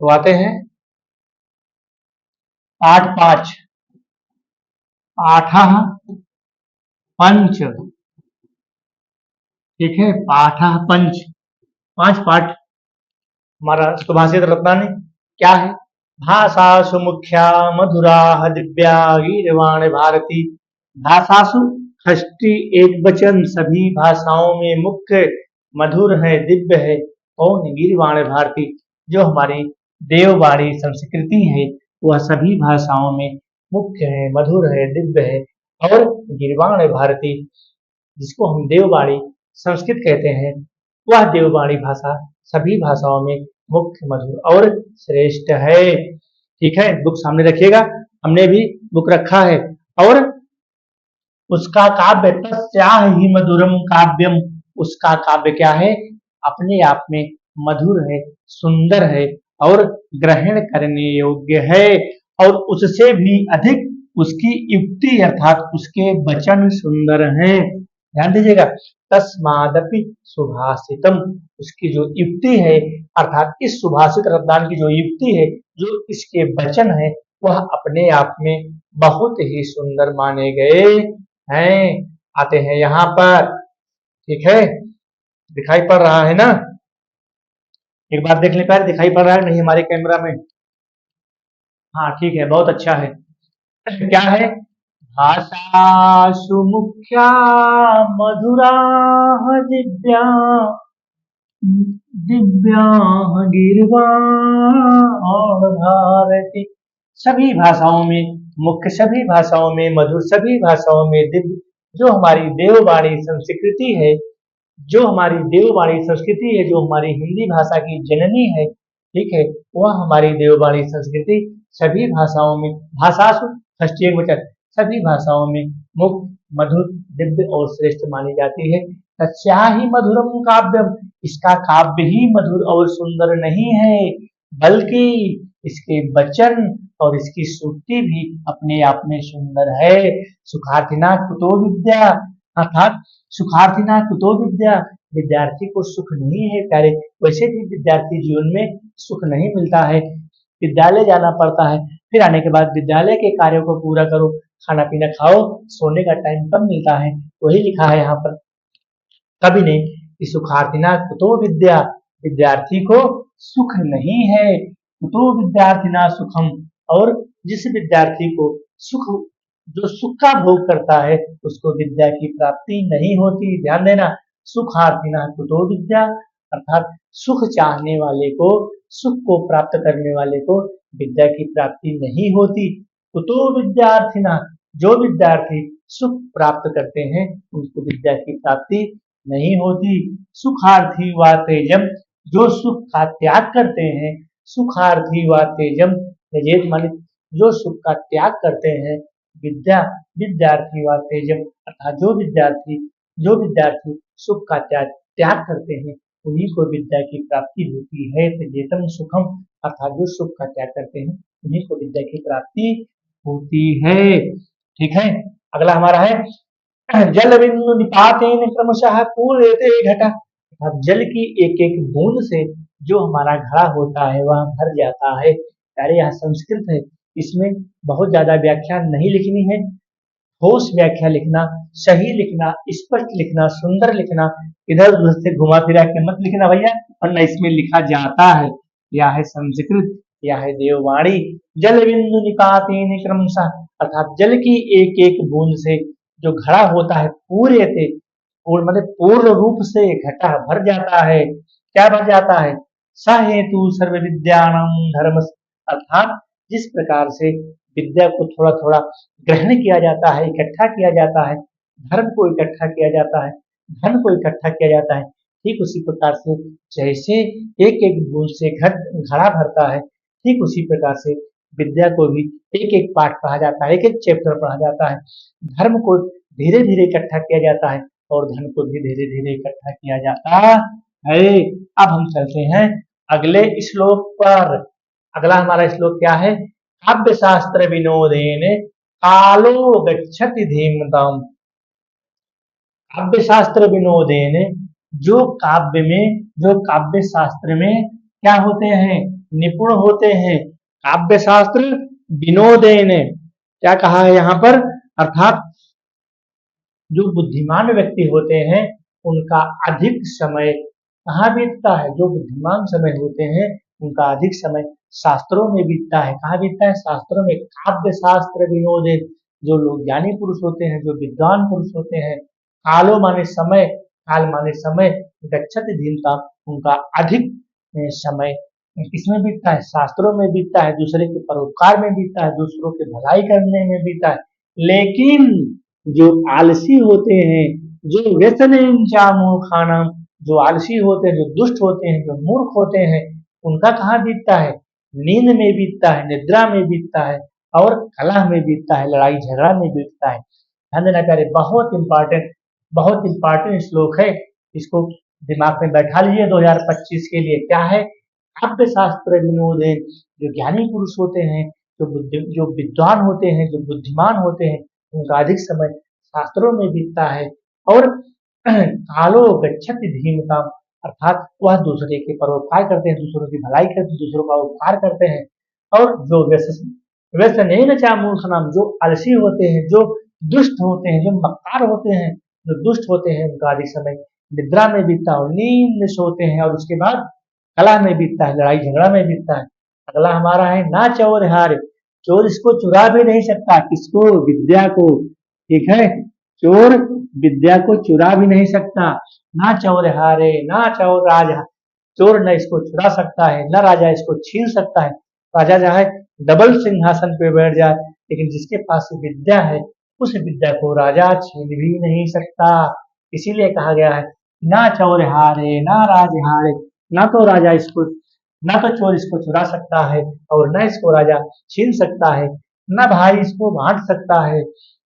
तो आते हैं पाठ 5 पाठः पंच। ठीक है, पाठः पंच, 5 पाठ। हमारा सुभाषित रत्नानि क्या है? भाषासु मुख्या मधुरा दिव्या गीर्वाण भारती। भाषासु षष्ठी एक वचन, सभी भाषाओं में मुख्य मधुर है, दिव्य है। कौन? गीर्वाण भारती, जो हमारी देववाणी संस्कृति है वह सभी भाषाओं में मुख्य है, मधुर है, दिव्य है। और गीर्वाण भारती, जिसको हम देववाणी संस्कृत कहते हैं, वह देववाणी भाषा सभी भाषाओं में मुख्य, मधुर और श्रेष्ठ है। ठीक है, बुक सामने रखिएगा, हमने भी बुक रखा है। और उसका काव्य तस्याह ही मधुरम काव्यम, उसका काव्य क्या है? अपने आप में मधुर है, सुंदर है और ग्रहण करने योग्य है। और उससे भी अधिक उसकी युक्ति अर्थात उसके वचन सुंदर हैं। ध्यान दीजिएगा, तस्मादपि सुभाषितम, उसकी जो युक्ति है अर्थात इस सुभाषित रत्नान की जो युक्ति है, जो इसके वचन है, वह अपने आप में बहुत ही सुंदर माने गए हैं। आते हैं यहाँ पर। ठीक है, दिखाई पड़ रहा है ना? एक बार देख ले प्यारे, दिखाई पड़ रहा है नहीं हमारे कैमरा में? हाँ ठीक है, बहुत अच्छा है। क्या है? भाषासु मुख्या मधुरा दिव्या दिव्या गीर्वाण भारती। सभी भाषाओं में मुख्य, सभी भाषाओं में मधुर, सभी भाषाओं में दिव्य, जो हमारी देववाणी संस्कृति है, जो हमारी देववाणी संस्कृति है, जो हमारी हिंदी भाषा की जननी है, ठीक है, वह हमारी देववाणी संस्कृति सभी भाषाओं में, भाषासु षष्ठी एकवचन, सभी भाषाओं में मुक्त, मधुर, दिव्य और श्रेष्ठ मानी जाती है। तस्या ही मधुरम काव्यम, इसका काव्य ही मधुर और सुंदर नहीं है, बल्कि इसके वचन और इसकी श्रुति भी अपने आप में सुंदर है। सुखार्थिना कुतो विद्या, अर्थात सुखार्थिना कुतो विद्या, विद्यार्थी को सुख नहीं है प्यारे। वैसे भी विद्यार्थी जीवन में सुख नहीं मिलता है, विद्यालय जाना पड़ता है, फिर आने के बाद विद्यालय के कार्यों को पूरा करो, खाना पीना खाओ, सोने का टाइम कब मिलता है? वही लिखा है यहाँ पर कवि ने कि सुखार्थिना कुतो विद्या, विद्यार्थी को सुख नहीं है। कुतो विद्यार्थिना सुखम, और जिस विद्यार्थी को सुख, जो सुख का भोग करता है, उसको विद्या की प्राप्ति नहीं होती। ध्यान देना, सुखार्थिना कुतो विद्या, अर्थात सुख चाहने वाले को, सुख को प्राप्त करने वाले को विद्या की प्राप्ति नहीं होती। कुतो विद्यार्थिना, जो विद्यार्थी सुख प्राप्त करते हैं उनको विद्या की प्राप्ति नहीं होती। सुखार्थी व तेजम, जो सुख का त्याग करते हैं, सुखार्थी व तेजम, तेजेत माने जो सुख का त्याग करते हैं, विद्या विद्यार्थी व तेजम, अर्थात जो विद्यार्थी सुख का त्याग करते हैं उन्हीं को विद्या की प्राप्ति होती है। तेजेतम सुखम, अर्थात जो सुख का त्याग करते हैं उन्हीं को विद्या की प्राप्ति होती है। ठीक है, अगला हमारा है जल बिंदु निपातेन क्रमशः पूर्यते घटा। अब जल की एक एक बूंद से जो हमारा घड़ा होता है वह भर जाता है। यार यह संस्कृत है, इसमें बहुत ज्यादा व्याख्या नहीं लिखनी है, ठोस व्याख्या लिखना, सही लिखना, स्पष्ट लिखना, सुंदर लिखना, इधर उधर से घुमा फिरा के मत लिखना भैया, वरना इसमें लिखा जाता है। यह है संस्कृत, यह है देववाणी। जल बिंदु निपातेन क्रमशः, अर्थात जल की एक एक बूंद से जो घड़ा होता है, पूरे थे पूर्ण मतलब पूर्ण रूप से घटा भर जाता है। क्या भर जाता है? स हेतु सर्व विद्यानां धर्म, अर्थात जिस प्रकार से विद्या को थोड़ा थोड़ा ग्रहण किया जाता है, इकट्ठा किया जाता है, धर्म को इकट्ठा किया जाता है, धन को इकट्ठा किया जाता है, ठीक उसी प्रकार से जैसे एक एक बूंद से घड़ा भरता है, ठीक उसी प्रकार से विद्या को भी एक एक पाठ पढ़ा जाता है, एक एक चैप्टर पढ़ा जाता है। धर्म को धीरे धीरे इकट्ठा किया जाता है और धन को भी धीरे धीरे इकट्ठा किया जाता है। अब हम चलते हैं अगले श्लोक पर। अगला हमारा श्लोक क्या है? काव्य शास्त्र विनोदेन कालो गच्छति धीमताम। काव्य शास्त्र विनोदेन, जो काव्य शास्त्र में क्या होते हैं? निपुण होते हैं। काव्य शास्त्र विनोदेन, क्या कहा है यहाँ पर, अर्थात जो बुद्धिमान व्यक्ति होते हैं उनका अधिक समय कहाँ बीतता है, जो बुद्धिमान समय होते हैं उनका अधिक समय शास्त्रों में बीतता है। कहाँ बीतता है, शास्त्रों में। काव्य शास्त्र विनोदित, जो लोग ज्ञानी पुरुष होते हैं, जो विद्वान पुरुष होते हैं, कालो माने समय, काल माने समय, गच्छति धीमता, उनका अधिक समय किसमें बीतता है, शास्त्रों में बीतता है, दूसरे के परोपकार में बीतता है, दूसरों के भलाई करने में बीतता है। लेकिन जो आलसी होते हैं, जो व्यसनेन मूर्खानाम, जो आलसी होते हैं, जो दुष्ट होते हैं, जो मूर्ख होते हैं, उनका कहाँ बीतता है, नींद में बीतता है, निद्रा में बीतता है और कलह में बीतता है, लड़ाई झगड़ा में बीतता है। ध्यान देना प्यारे, बहुत इंपॉर्टेंट श्लोक है, इसको दिमाग में बैठा लीजिए 2025 के लिए। क्या है, काव्य शास्त्र विनोद है, जो ज्ञानी पुरुष होते हैं, जो विद्वान होते हैं, जो बुद्धिमान होते हैं, उनका अधिक समय शास्त्रों में बीतता है। और कालो गच्छति धीमताम, अर्थात वह दूसरे के परोपकार करते हैं, दूसरों की भलाई करते हैं, दूसरों का उपकार करते हैं। और जो व्यसनेन चा मूर्खनाम, जो आलसी होते हैं, जो दुष्ट होते हैं, जो मक्कार होते हैं, जो दुष्ट होते हैं, उनका अधिक समय निद्रा में बीतता है, नींद में सोते हैं और उसके बाद कला में बीतता है, लड़ाई झगड़ा में बीतता है। अगला हमारा है ना चोर हार, चोर इसको चुरा भी नहीं सकता, किसको, विद्या को। ठीक है, चोर विद्या को चुरा भी नहीं सकता। ना चोर हारे ना चोर राजा, चोर न इसको चुरा सकता है, न राजा इसको छीन सकता है। राजा चाहे डबल सिंहासन पे बैठ जाए, लेकिन जिसके पास विद्या है उस विद्या को राजा छीन भी नहीं सकता। इसीलिए कहा गया है ना चोर हारे ना राज हारे, ना तो राजा इसको, ना तो चोर इसको चुरा सकता है और न इसको राजा छीन सकता है, न भाई इसको बांट सकता है,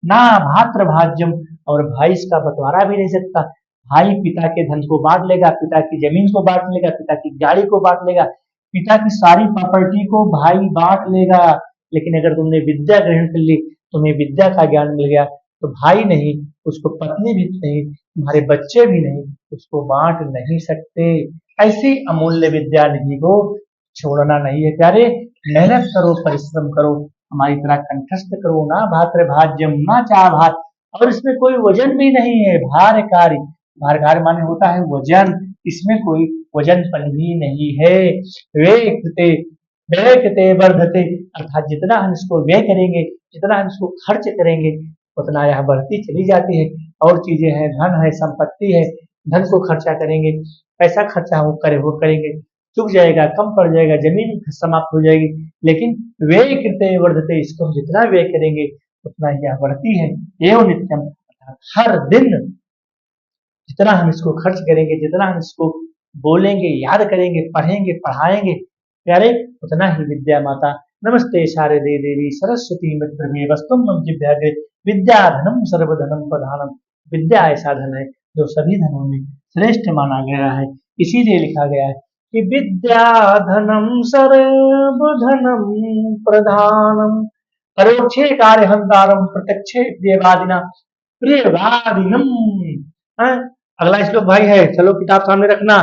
ना भात्र भाज्यम, और भाई इसका बंटवारा भी नहीं सकता। भाई पिता के धन को बांट लेगा, पिता की जमीन को बांट लेगा, पिता की गाड़ी को बांट लेगा, पिता की सारी प्रॉपर्टी को भाई बांट लेगा। लेकिन अगर तुमने विद्या ग्रहण कर ली, तुम्हें विद्या का ज्ञान मिल गया, तो भाई नहीं, उसको पत्नी भी नहीं, तुम्हारे बच्चे भी नहीं, उसको बांट नहीं सकते। ऐसी अमूल्य विद्या निधि को छोड़ना नहीं है प्यारे। मेहनत करो, परिश्रम करो, हमारी तरह कंठस्थ करो, ना भात्र भाज्यम ना चाह भात। और इसमें कोई वजन भी नहीं है, भारकारी, भारकारी माने होता है वजन, इसमें कोई वजनपन भी नहीं है। वे कृते वर्धते, अर्थात जितना हम इसको व्यय करेंगे, जितना हम इसको खर्च करेंगे, उतना यह बढ़ती चली जाती है। और चीजें हैं, धन है, संपत्ति है, धन को खर्चा करेंगे, पैसा खर्चा वो करेंगे, चुक जाएगा, कम पड़ जाएगा, जमीन समाप्त हो जाएगी। लेकिन व्यय कृते वर्धते, इसको हम जितना व्यय करेंगे उतना यह बढ़ती है। एवं नित्यम, हर दिन जितना हम इसको खर्च करेंगे, जितना हम इसको बोलेंगे, याद करेंगे, पढ़ेंगे, पढ़ाएंगे प्यारे, उतना ही विद्या माता नमस्ते शारदे देवी सरस्वती मित्रमे वस्तुम मम जिभ्याग्रे विद्या धनम सर्वधनम प्रधानम। विद्या ऐसा धन है जो सभी धनों में श्रेष्ठ माना गया है। इसीलिए लिखा गया है कि विद्या धनम सर्वधनम प्रधानम, परोक्षे कार्य हंतारम प्रत्यक्षे प्रियवादिना प्रियवादिनम। अगला श्लोक भाई है, चलो किताब सामने रखना।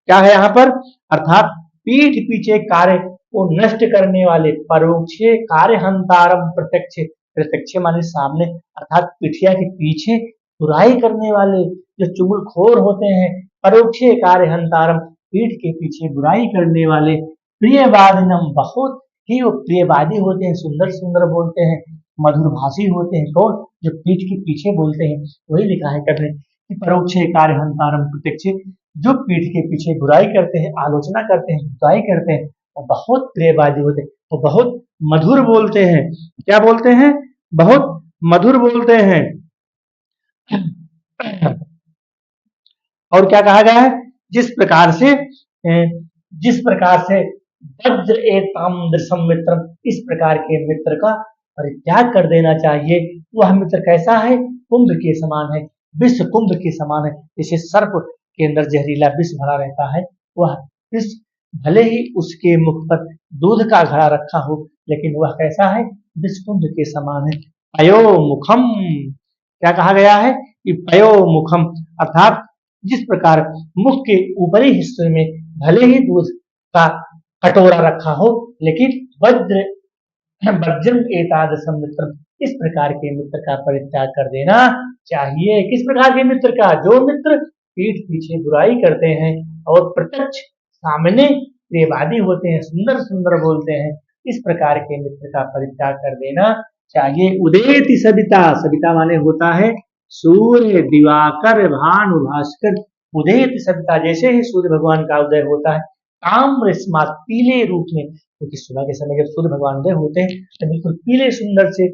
क्या है यहाँ पर, अर्थात पीठ पीछे कार्य को नष्ट करने वाले, परोक्षे कार्य हंतारम प्रत्यक्ष, प्रत्यक्ष माने सामने, अर्थात पीठिया के पीछे बुराई करने वाले जो चुगलखोर होते हैं, परोक्षे कार्य हंतारम, पीठ के पीछे बुराई करने वाले, प्रियवादिनम, बहुत ही वो प्रियवादी होते हैं, सुंदर सुंदर बोलते हैं, मधुरभाषी होते हैं। कौन, जो पीठ के पीछे बोलते हैं। वही लिखा है कभी कि परोक्षे कार्य हंतारम प्रत्यक्ष, जो पीठ के पीछे बुराई करते हैं, आलोचना करते हैं, बुराई करते हैं, वो बहुत प्रियवादी होते हैं, वो बहुत मधुर बोलते हैं। क्या बोलते हैं, बहुत मधुर बोलते हैं। और क्या कहा गया है, जिस प्रकार से वज्र एताम दृशम मित्रम, इस प्रकार के मित्र का परित्याग कर देना चाहिए। वह मित्र कैसा है, कुंभ के समान है, विष कुंभ के समान है। जैसे सर्प के अंदर जहरीला विष भरा रहता है, वह विष भले ही उसके मुख पर दूध का घड़ा रखा हो, लेकिन वह कैसा है, विष कुंभ के समान है। पयो मुखम, क्या कहा गया है कि पयो मुखम, अर्थात जिस प्रकार मुख के ऊपरी हिस्से में भले ही दूध का कटोरा रखा हो, लेकिन वज्र वज्रम एतादृशम मित्र, इस प्रकार के मित्र का परित्याग कर देना चाहिए। किस प्रकार के मित्र का? जो मित्र पीठ पीछे बुराई करते हैं और प्रत्यक्ष सामने प्रियवादी होते हैं, सुंदर सुंदर बोलते हैं, इस प्रकार के मित्र का परित्याग कर देना चाहिए। उदेति सविता, सविता माने होता है सूर्य, दिवाकर, भानु, भास्कर। उदेति सविता, जैसे ही सूर्य भगवान का उदय होता है, ताम्र स्मार्त, पीले रूप में, क्योंकि सुबह के समय जब सूर्य भगवान उदय होते हैं तो बिल्कुल पीले सुंदर से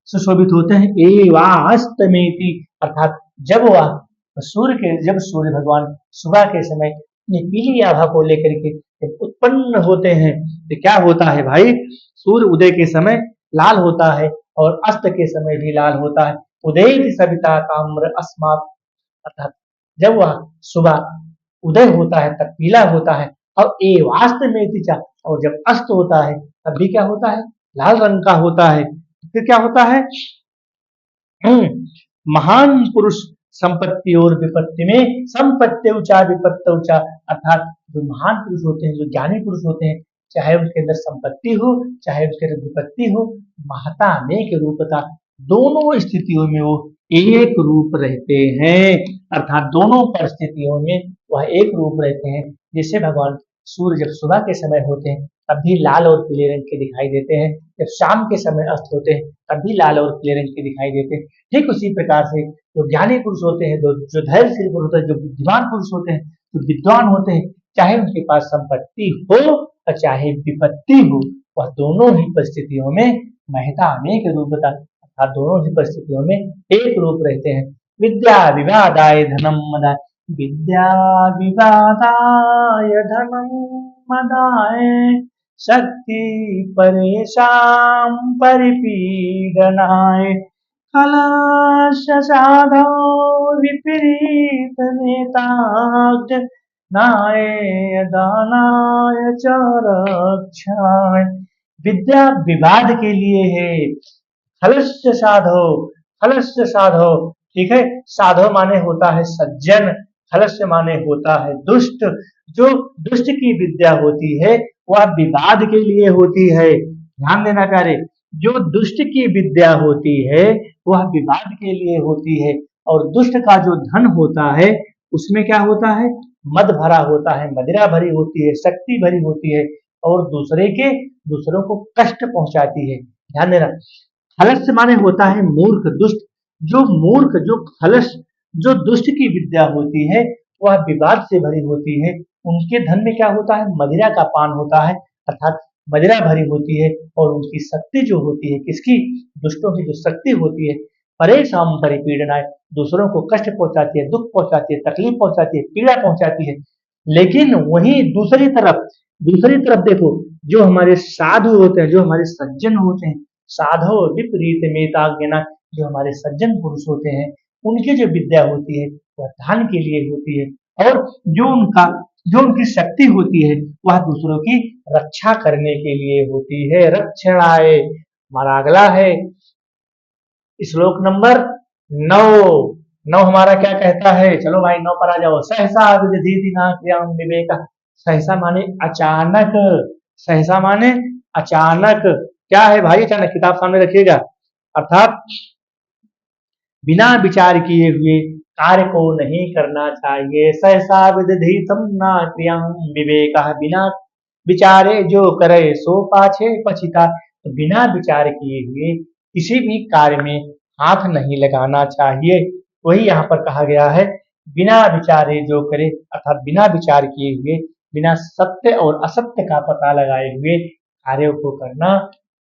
सुशोभित होते हैं। एवास्तमेति, अर्थात जब सूर्य भगवान सुबह के समय अपनी पीली आभा को लेकर के जब उत्पन्न होते हैं तो क्या होता है भाई? सूर्य उदय के समय लाल होता है और अस्त के समय भी लाल होता है। उदय सविता ताम्र अस्मात्, अर्थात जब वह सुबह उदय होता है तब पीला होता है, और एवास्तमेति च, और जब अस्त होता है तब भी क्या होता है? लाल रंग का होता है। फिर क्या होता है? महान पुरुष संपत्ति और विपत्ति में संपत्ति ऊंचा विपत्ति ऊंचा, अर्थात जो महान पुरुष होते हैं, जो ज्ञानी पुरुष होते हैं, चाहे उनके अंदर संपत्ति हो चाहे उसके अंदर विपत्ति हो, महता अनेक रूपता, दोनों स्थितियों में वो एक रूप रहते हैं। अर्थात दोनों परिस्थितियों में वह एक रूप रहते हैं। जैसे भगवान सूर्य जब सुबह के समय होते हैं तब भी लाल और पीले रंग के दिखाई देते हैं, जब शाम के समय अस्त होते हैं तब भी लाल और पीले रंग के दिखाई देते हैं। ठीक उसी प्रकार से जो ज्ञानी पुरुष होते हैं, जो धैर्यशील पुरुष होते हैं, जो बुद्धिमान पुरुष होते हैं, जो विद्वान होते हैं, चाहे उनके पास संपत्ति हो और चाहे विपत्ति हो, वह दोनों ही परिस्थितियों में महता अनेक रूपता, अर्थात दोनों ही परिस्थितियों में एक रूप रहते हैं। विद्या विवादाय धनम मदाय, विद्या विवादाय धनम मदाय, शक्ति परेशान परिपीडनाय, कलश साधो विपरीत नेताग्र नाय दानाय च रक्षाय। विद्या विवाद के लिए है। खलस्य साधो, खलस्य साधो, ठीक है। साधो माने होता है सज्जन, खलस्य माने होता है दुष्ट। जो दुष्ट की विद्या होती है वह विवाद के लिए होती है। ध्यान देना प्यारे, जो दुष्ट की विद्या होती है वह विवाद के लिए होती है, और दुष्ट का जो धन होता है उसमें क्या होता है? मद भरा होता है, मदिरा भरी होती है, शक्ति भरी होती है, और दूसरों को कष्ट पहुंचाती है। ध्यान देना, खलस्य माने होता है मूर्ख, दुष्ट। जो मूर्ख, जो खलस, जो दुष्ट की विद्या होती है वह विवाद से भरी होती है। उनके धन में क्या होता है? मदिरा का पान होता है, अर्थात मदिरा भरी होती है, और उनकी शक्ति जो होती है, किसकी? दुष्टों की जो शक्ति होती है, परेशान परिपीड़नाय, दूसरों को कष्ट पहुंचाती है, दुख पहुंचाती है, तकलीफ पहुंचाती है, पीड़ा पहुंचाती है। लेकिन वहीं दूसरी तरफ देखो, जो हमारे साधु होते हैं, जो हमारे सज्जन होते हैं, साधो विपरीत मेताज्ञना, जो हमारे सज्जन पुरुष होते हैं, उनकी जो विद्या होती है वह दान के लिए होती है, और जो उनकी शक्ति होती है वह दूसरों की रक्षा करने के लिए होती है। रक्षणाय। हमारा अगला है श्लोक नंबर 9। 9 हमारा क्या कहता है? चलो भाई 9 पर आ जाओ। सहसा विदधीति न क्रियां विवेक, सहसा माने अचानक, सहसा माने अचानक। क्या है भाई अचानक? किताब सामने रखिएगा। अर्थात बिना विचार किए हुए कार्य को नहीं करना चाहिए। सहसा विदधीतम न क्रियां विवेक, बिना विचारे जो करे सो पाछे पछिता। तो बिना विचार किए हुए किसी भी कार्य में हाथ नहीं लगाना चाहिए। वही यहाँ पर कहा गया है, बिना विचारे जो करे, अर्थात बिना विचार किए हुए, बिना सत्य और असत्य का पता लगाए हुए कार्यों को करना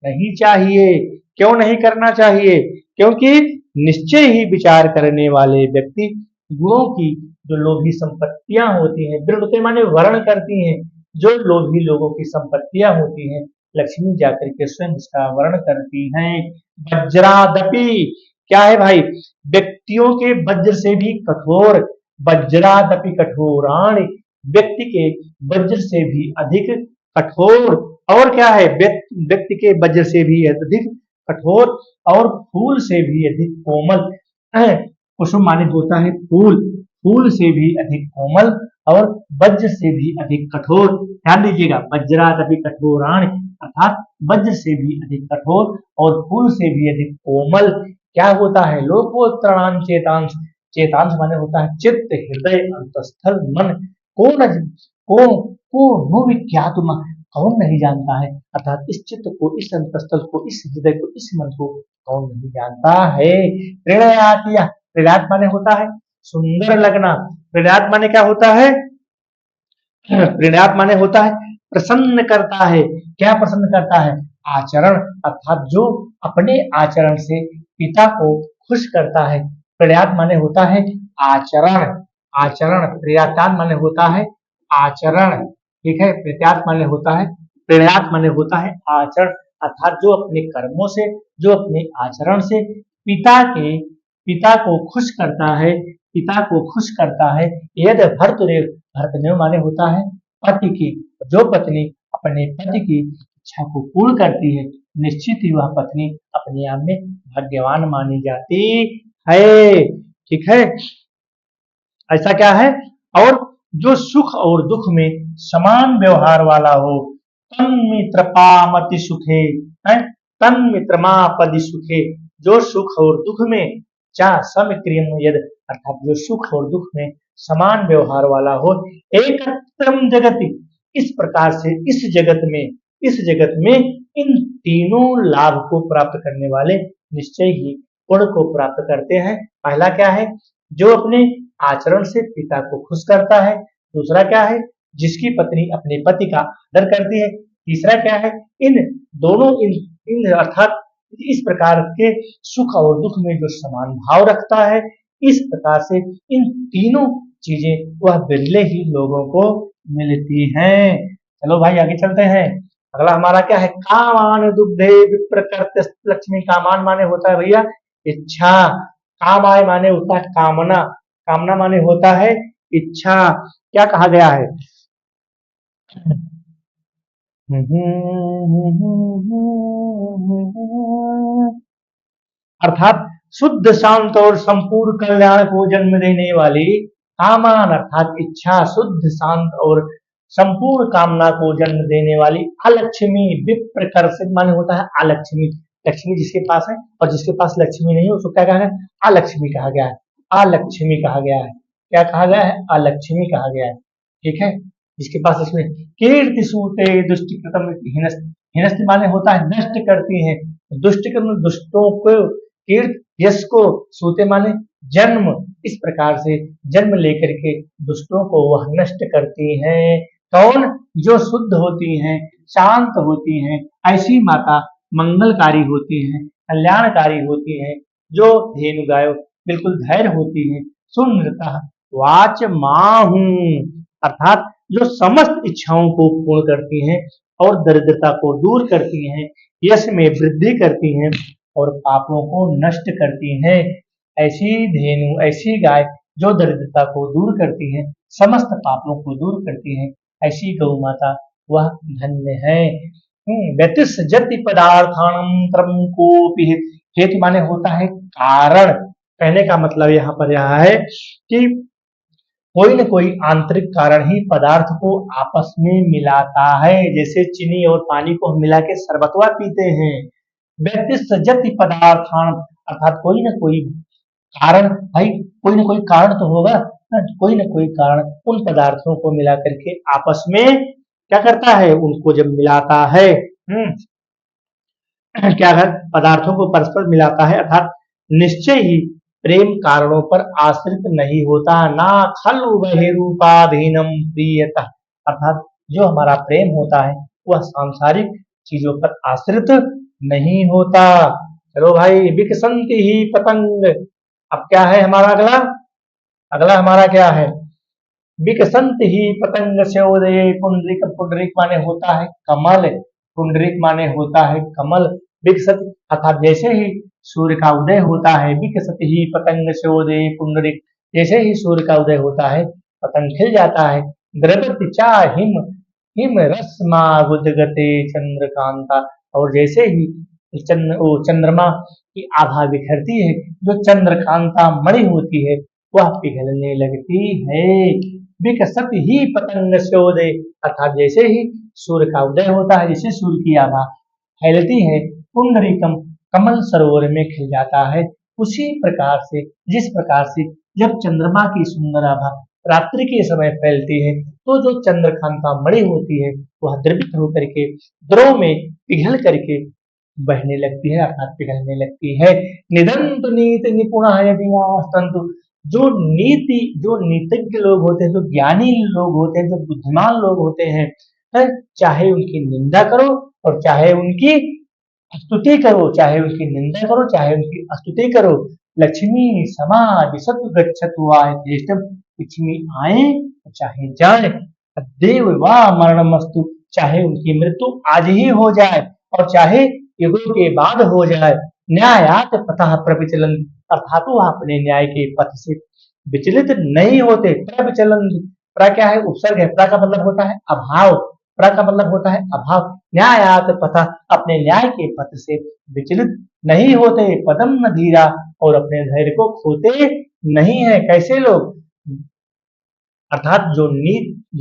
नहीं चाहिए। क्यों नहीं करना चाहिए? क्योंकि निश्चय ही विचार करने वाले व्यक्ति गुणों की जो लोभी संपत्तियां होती हैं, वृणुते माने वर्ण करती हैं, जो लोभी लोगों की संपत्तियां होती हैं, लक्ष्मी जाकर के स्वयं इसका वर्ण करती हैं। वज्रादपि, क्या है भाई? व्यक्तियों के वज्र से भी कठोर, वज्रादपि कठोराणि, व्यक्ति के वज्र से भी अधिक कठोर। और क्या है? व्यक्ति के वज्र से भी अधिक कठोर, और फूल से भी अधिक कोमल। कुसुम माने होता है फूल, फूल से भी अधिक कोमल और वज्र से भी अधिक कठोर। ध्यान दीजिएगा, वज्रादपि कठोराणि, अर्थात वज्र से भी अधिक कठोर और फूल से भी अधिक कोमल क्या होता है? लोकोत्तराणां चेतांश, चेतांश माने होता है चित्त, हृदय, अंतस्थल, मन। कौन को को नु विख्यातुम, कौन नहीं जानता है, अर्थात इस चित्त को, इस अंतस्थल को, इस हृदय को, इस मन को कौन नहीं जानता है। प्रणयातिया, प्रणयात माने होता है सुंदर लगना। प्रणयात माने क्या होता है? प्रणयात माने होता है प्रसन्न करता है। क्या प्रसन्न करता है? आचरण, अर्थात जो अपने आचरण से पिता को खुश करता है। प्रणयात माने होता है आचरण, आचरण। प्रणयातान माने होता है आचरण, ठीक है। प्रणयात माने होता है, प्रणयात माने होता है आचरण, अर्थात जो अपने कर्मों से, जो अपने आचरण से पिता को खुश करता है, पिता को खुश करता है। यद भर्तृदेव, भर्तृदेव माने होता है पति की, जो पत्नी अपने पति की इच्छा को पूर्ण करती है, निश्चित ही वह पत्नी अपने आप में भाग्यवान मानी जाती है, ठीक है। ऐसा क्या है? और जो सुख और दुख में समान व्यवहार वाला हो, तन्मित्रपामति सुखे, है तन्मित्रमापदि सुखे, जो सुख और दुख में चा समक्रियम यद, अर्थात जो सुख और दुख में समान व्यवहार वाला हो। एकत्रम जगति, इस प्रकार से इस जगत में इन तीनों लाभ को प्राप्त करने वाले निश्चय ही पुण्य को प्राप्त करते हैं। पहला क्या है? जो अपने आचरण से पिता को खुश करता है। दूसरा क्या है? जिसकी पत्नी अपने पति का आदर करती है। तीसरा क्या है? इन दोनों इन अर्थात इस प्रकार के सुख और दुख में जो समान भाव रखता है, इस प्रकार से इन तीनों चीजें वह बिरले ही लोगों को मिलती हैं। चलो भाई आगे चलते हैं। अगला हमारा क्या है? कामान दुग्धे विप्रकृत लक्ष्मी। कामान माने होता है भैया इच्छा, कामाय माने होता है कामना, कामना माने होता है इच्छा। क्या कहा गया है? अर्थात शुद्ध शांत और संपूर्ण कल्याण को जन्म देने वाली कामान, अर्थात इच्छा, शुद्ध शांत और संपूर्ण कामना को जन्म देने वाली अलक्ष्मी, विप्रकर्षित माने होता है अलक्ष्मी। लक्ष्मी जिसके पास है और जिसके पास लक्ष्मी नहीं है उसको क्या कहा गया? अलक्ष्मी कहा गया है, अलक्ष्मी कहा गया है। क्या कहा गया है? अलक्ष्मी कहा गया है, ठीक है। जिसके पास इसमें कीर्ति सूते दुष्टिकृतम हिनस्ति माने होता है नष्ट करती है, दुष्टिकृत दुष्टों को, कीर्त यश को, सूते माने जन्म, इस प्रकार से जन्म लेकर के दुष्टों को वह नष्ट करती हैं। कौन? जो शुद्ध होती हैं, शांत होती हैं, ऐसी माता मंगलकारी होती हैं, कल्याणकारी होती हैं। जो धेनु गायो बिल्कुल धैर्य होती है। सुनृता वाच माहू, अर्थात जो समस्त इच्छाओं को पूर्ण करती हैं और दरिद्रता को दूर करती हैं, यश में वृद्धि करती हैं और पापों को नष्ट करती हैं। ऐसी धेनु, ऐसी गाय जो दरिद्रता को दूर करती है, समस्त पापों को दूर करती है, ऐसी गौ माता वह धन्य है। व्यतिसजति पदार्थानम त्रम कोपि, हेतु माने होता है कारण। कहने का मतलब यहाँ पर यह है कि कोई न कोई आंतरिक कारण ही पदार्थ को आपस में मिलाता है। जैसे चीनी और पानी को हम मिला के शरबतवा पीते हैं। व्यतिसजति पदार्थान, अर्थात कोई न कोई कारण, भाई कोई न कोई कारण तो होगा, कोई न कोई कारण उन पदार्थों को मिला करके आपस में क्या करता है? उनको जब मिलाता है, क्या है? पदार्थों को परस्पर मिलाता है, अर्थात निश्चय ही प्रेम कारणों पर आश्रित नहीं होता। ना खलु बहिरूपाधीनम प्रियतः, अर्थात जो हमारा प्रेम होता है वह सांसारिक चीजों पर आश्रित नहीं होता। चलो भाई, विकसंति ही पतंग। अब क्या है हमारा अगला? अगला हमारा क्या है? विकसंति ही पतंग स्योदये पुंडरीक। पुंडरीक माने होता है कमल, पुंडरीक माने होता है कमल। विकसत, अर्थात जैसे ही सूर्य का उदय होता है, विकसत ही पतंग स्योदये पुंडरीक, जैसे ही सूर्य का उदय होता है पतंग खिल जाता है। द्रवति चा हिम हिम रश्मा गुदगते चंद्रकांता, और जैसे ही चंद्रमा की आभा बिखरती है, जो चंद्रकांता मणि होती है वह पिघलने लगती है। विकसत ही पतंग स्योदय, अर्थात जैसे ही सूर्य का उदय होता है, जैसे सूर्य की आभा फैलती है, पुंडरीकम कमल सरोवर में खिल जाता है। उसी प्रकार से, जिस प्रकार से जब चंद्रमा की सुंदर आभा रात्रि के समय फैलती है, तो जो चंद्रकांता मणि होती है वह द्रवित होकर के द्रोह में पिघल करके बहने लगती है, अर्थात पिघलने लगती है। निदंत नीति निपुणाय विवास्तंतु, जो नीतिज्ञ लोग होते हैं, जो ज्ञानी लोग होते हैं, जो बुद्धिमान लोग होते हैं, चाहे उनकी निंदा करो और चाहे उनकी स्तुति करो, चाहे उनकी निंदा करो, चाहे उनकी स्तुति करो। लक्ष्मी समाधि सत्व गच्छतु आयथेष्टम, लक्ष्मी आए चाहे जाए, देव वा मरणमस्तु, चाहे उनकी मृत्यु आज ही हो जाए और चाहे युगों के बाद हो जाए। न्यायात पतः प्रविचलन, अर्थात वह अपने न्याय के पथ से विचलित नहीं होते। प्रविचलन, प्र क्या है? उपसर्ग है। प्र का मतलब होता है अभाव, प्र का मतलब होता है अभाव। न्यायात पथा, अपने न्याय के पथ से विचलित नहीं होते। पदम न धीरा, और अपने धैर्य को खोते नहीं है। कैसे लोग? अर्थात जो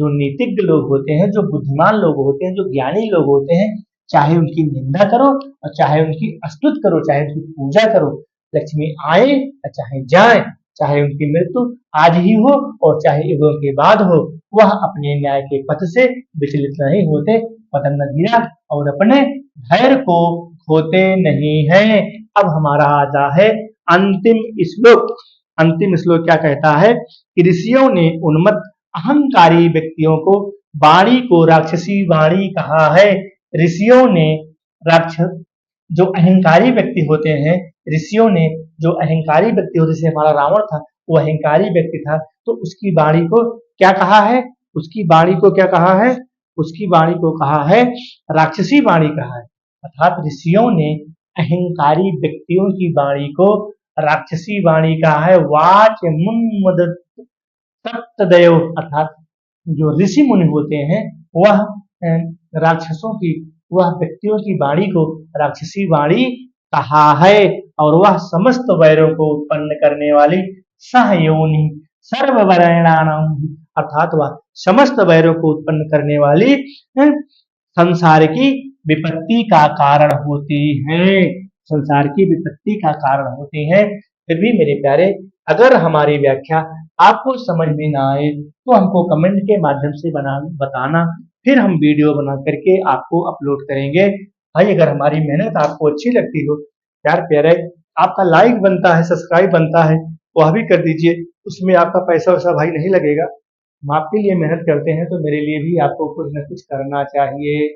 नीतिज्ञ लोग होते हैं, जो बुद्धिमान लोग होते हैं, जो ज्ञानी लोग होते हैं, चाहे उनकी निंदा करो और चाहे उनकी स्तुति करो, चाहे उनकी पूजा करो, लक्ष्मी आए चाहे जाए, चाहे उनकी मृत्यु आज ही हो और चाहे युगों के बाद हो, वह अपने न्याय के पथ से विचलित नहीं होते। पतन नदिया, और अपने धैर्य को खोते नहीं है। अब हमारा आता है अंतिम श्लोक। अंतिम श्लोक क्या कहता है कि ऋषियों ने उन्मत्त अहंकारी व्यक्तियों को वाणी को राक्षसी वाणी कहा है। ऋषियों ने राक्षस जो अहंकारी व्यक्ति होते हैं, ऋषियों ने जो अहंकारी व्यक्ति होते, जैसे हमारा रावण था, वो अहंकारी व्यक्ति था, तो उसकी वाणी को क्या कहा है? उसकी वाणी को क्या कहा है? उसकी वाणी को कहा है राक्षसी वाणी कहा है। अर्थात ऋषियों ने अहंकारी व्यक्तियों की वाणी को राक्षसी वाणी कहा है। वाच मुन्मद तत्तदयो, अर्थात जो ऋषि मुनि होते हैं, वह राक्षसों की, वह व्यक्तियों की वाणी को राक्षसी वाणी कहा है। और वह समस्त वैरों को उत्पन्न करने वाली सहयोनि सर्ववर्णानाम, अर्थात वह समस्त वैरों को उत्पन्न करने वाली संसार की विपत्ति का कारण होती है। संसार की विपत्ति का कारण होती है। फिर भी मेरे प्यारे, अगर हमारी व्याख्या आपको समझ में ना आए तो हमको कमेंट के माध्यम से बताना, फिर हम वीडियो बना करके आपको अपलोड करेंगे। भाई अगर हमारी मेहनत आपको अच्छी लगती हो, प्यार प्यारे, आपका लाइक बनता है, सब्सक्राइब बनता है, वह भी कर दीजिए। उसमें आपका पैसा वैसा भाई नहीं लगेगा। हम आपके लिए मेहनत करते हैं, तो मेरे लिए भी आपको कुछ न कुछ करना चाहिए।